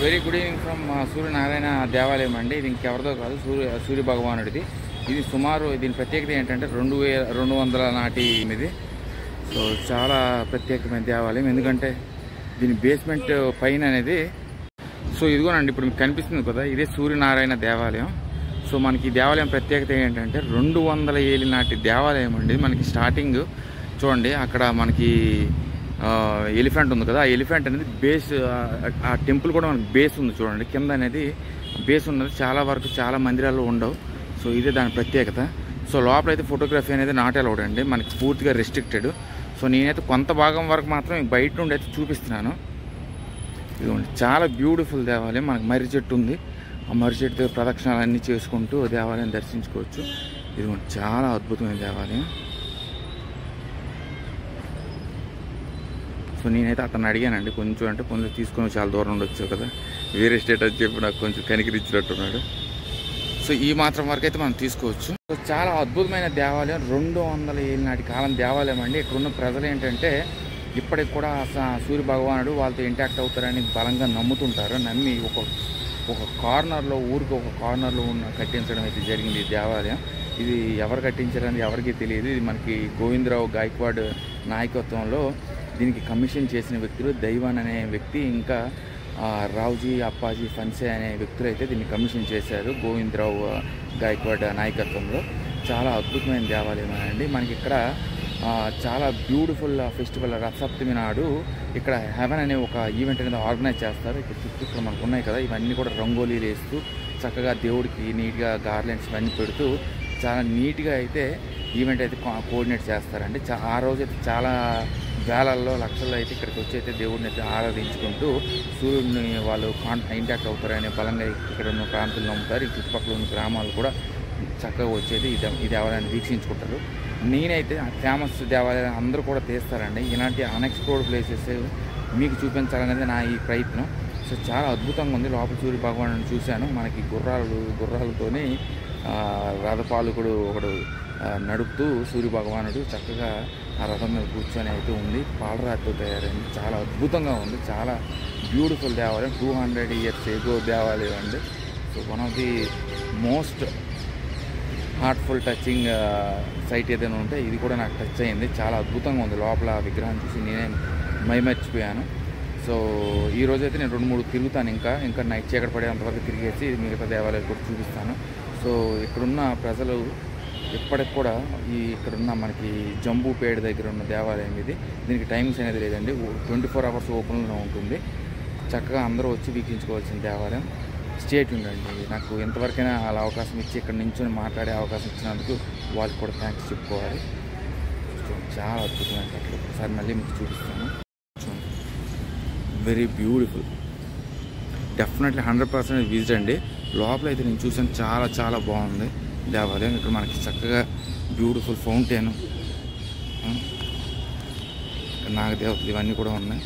Very good evening from Suryanarayana దేవాలయం అండి. ఇది ఇంకెవరిదో కాదు, సూర్య భగవానుడిది. ఇది సుమారు దీని ప్రత్యేకత ఏంటంటే 2200 నాటి ఇది. సో చాలా ప్రత్యేకమైన దేవాలయం, ఎందుకంటే దీని బేస్మెంట్ పైన అనేది. సో ఇదిగోనండి ఇప్పుడు మీకు కనిపిస్తుంది కదా, ఇదే సూర్యనారాయణ దేవాలయం. సో మనకి ఈ దేవాలయం ప్రత్యేకత ఏంటంటే 200 ఏళ్ళ నాటి దేవాలయం అండి. మనకి స్టార్టింగ్ చూడండి, అక్కడ మనకి ఎలిఫెంట్ ఉంది కదా, ఆ ఎలిఫెంట్ అనేది బేస్, ఆ టెంపుల్ కూడా మనకి బేస్ ఉంది చూడండి, కింద అనేది బేస్ ఉన్నది. చాలా వరకు చాలా మందిరాల్లో ఉండవు. సో ఇదే దాని ప్రత్యేకత. సో లోపలైతే ఫోటోగ్రఫీ అనేది నాట్ అలౌడ్ అండి, మనకి పూర్తిగా రెస్ట్రిక్టెడ్. సో నేనైతే కొంత భాగం వరకు మాత్రం బయట నుండి అయితే చూపిస్తున్నాను. ఇదిగోండి, చాలా బ్యూటిఫుల్ దేవాలయం. మనకి మర్రి చెట్టు ఉంది, ఆ మర్రి చెట్టు ప్రదక్షిణాలు అన్నీ చేసుకుంటూ దేవాలయం దర్శించుకోవచ్చు. ఇదిగోండి, చాలా అద్భుతమైన దేవాలయం. సో నేనైతే అతను అడిగానండి, కొంచెం అంటే కొంచెం తీసుకొని చాలా దూరం నుండి వచ్చావు కదా, వేరే స్టేట్ అని చెప్పి నాకు కొంచెం కనికరించినట్టున్నాడు. సో ఈ మాత్రం వరకు అయితే మనం తీసుకోవచ్చు. సో చాలా అద్భుతమైన దేవాలయం, 200 ఏళ్ళ నాటి కాలం దేవాలయం అండి. ఇక్కడ ఉన్న ప్రజలు ఏంటంటే ఇప్పటికి కూడా సూర్య భగవానుడు వాళ్ళతో ఇంటాక్ట్ అవుతారని బలంగా నమ్ముతుంటారు. నమ్మి ఒక కార్నర్లో, ఊరికి ఒక కార్నర్లో కట్టించడం అయితే జరిగింది ఈ దేవాలయం. ఇది ఎవరు కట్టించారని ఎవరికీ తెలియదు. ఇది మనకి గోవిందరావు గాయక్వాడ్ నాయకత్వంలో దీనికి కమిషన్ చేసిన వ్యక్తులు దైవాన్ అనే వ్యక్తి, ఇంకా రావుజీ అప్పాజీ ఫన్సే అనే వ్యక్తులు అయితే దీన్ని కమిషన్ చేశారు గోవిందరావు గాయక్వాడ్ నాయకత్వంలో. చాలా అద్భుతమైన దేవాలయం అండి. మనకి ఇక్కడ చాలా బ్యూటిఫుల్ ఫెస్టివల్ రథసప్తమి నాడు ఇక్కడ హెవెన్ అనే ఒక ఈవెంట్ అనేది ఆర్గనైజ్ చేస్తారు. ఇక్కడ చుట్టూ మనకు ఉన్నాయి కదా, ఇవన్నీ కూడా రంగోలీలు వేస్తూ చక్కగా దేవుడికి నీట్గా గార్లెండ్స్ ఇవన్నీ పెడుతూ చాలా నీట్గా అయితే ఈవెంట్ అయితే కోఆర్డినేట్ చేస్తారండి. ఆ రోజైతే చాలా వేలల్లో లక్షల్లో అయితే ఇక్కడికి వచ్చి అయితే దేవుడిని అయితే ఆరాధించుకుంటూ సూర్యుడిని వాళ్ళు ఇంటాక్ట్ అవుతారనే బలంగా ఇక్కడ ఉన్న ప్రాంతాలు నమ్ముతారు. ఈ చుట్టుపక్కల ఉన్న గ్రామాలు కూడా చక్కగా వచ్చేది ఈ దేవాలయాన్ని వీక్షించుకుంటారు. నేనైతే ఫేమస్ దేవాలయాలు అందరూ కూడా తీస్తారండి. ఇలాంటి అన్ఎక్స్ప్లోర్డ్ ప్లేసెస్ మీకు చూపించాలనేది నా ఈ ప్రయత్నం. సో చాలా అద్భుతంగా ఉంది. లోపల సూర్య భగవాను చూశాను. మనకి గుర్రాలతోని రథపాలకుడు ఒకడు నడుపుతూ సూర్య భగవానుడు చక్కగా ఆ రథం మీద కూర్చొని అయితే ఉంది. పాలరాతితో తయారైంది, చాలా అద్భుతంగా ఉంది. చాలా బ్యూటిఫుల్ దేవాలయం, 200 years ఎగో దేవాలయం అండి. So one of the most heartful touching sight ఏదైనా ఉంటే ఇది కూడా నాకు టచ్ అయింది. చాలా అద్భుతంగా ఉంది. లోపల విగ్రహం చూసి నేనే మైమర్చిపోయాను. సో ఈరోజైతే నేను 2-3 తిరుగుతాను. ఇంకా నైట్ చీకటి పడేంతవరకు తిరిగేసి మిగతా దేవాలయాలు కూడా చూపిస్తాను. సో ఇక్కడున్న ప్రజలు ఇప్పటికి కూడా ఇక్కడున్న మనకి జంబూపేట దగ్గర ఉన్న దేవాలయం ఇది. దీనికి టైమింగ్స్ అనేది లేదండి, 24 hours ఓపెన్లో ఉంటుంది. చక్కగా అందరూ వచ్చి వీక్షించుకోవాల్సిన దేవాలయం. స్టేట్ ఉండండి, నాకు ఎంతవరకైనా అలా అవకాశం ఇచ్చి ఇక్కడ నుంచి మాట్లాడే అవకాశం ఇచ్చినందుకు వాళ్ళకి కూడా థ్యాంక్స్ చెప్పుకోవాలి. చాలా అద్భుతమైన కట్టలు ఒకసారి మళ్ళీ మీకు చూపిస్తాను. వెరీ బ్యూటిఫుల్, డెఫినెట్లీ 100% విజిట్ అండి. లోపల అయితే నేను చూసాను, చాలా చాలా బాగుంది దేవాలయం. ఇక్కడ మనకి చక్కగా బ్యూటిఫుల్ ఫౌంటైన్, నాగదేవతలు ఇవన్నీ కూడా ఉన్నాయి.